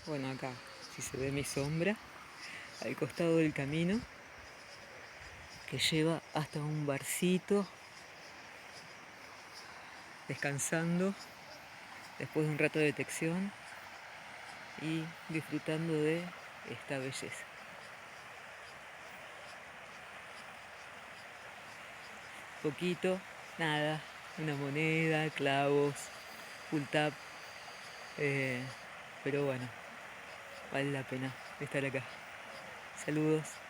Bueno, acá, si se ve mi sombra, al costado del camino, que lleva hasta un barcito, descansando después de un rato de detección y disfrutando de esta belleza. Poquito, nada, una moneda, clavos, full tap, pero bueno, vale la pena estar acá. Saludos.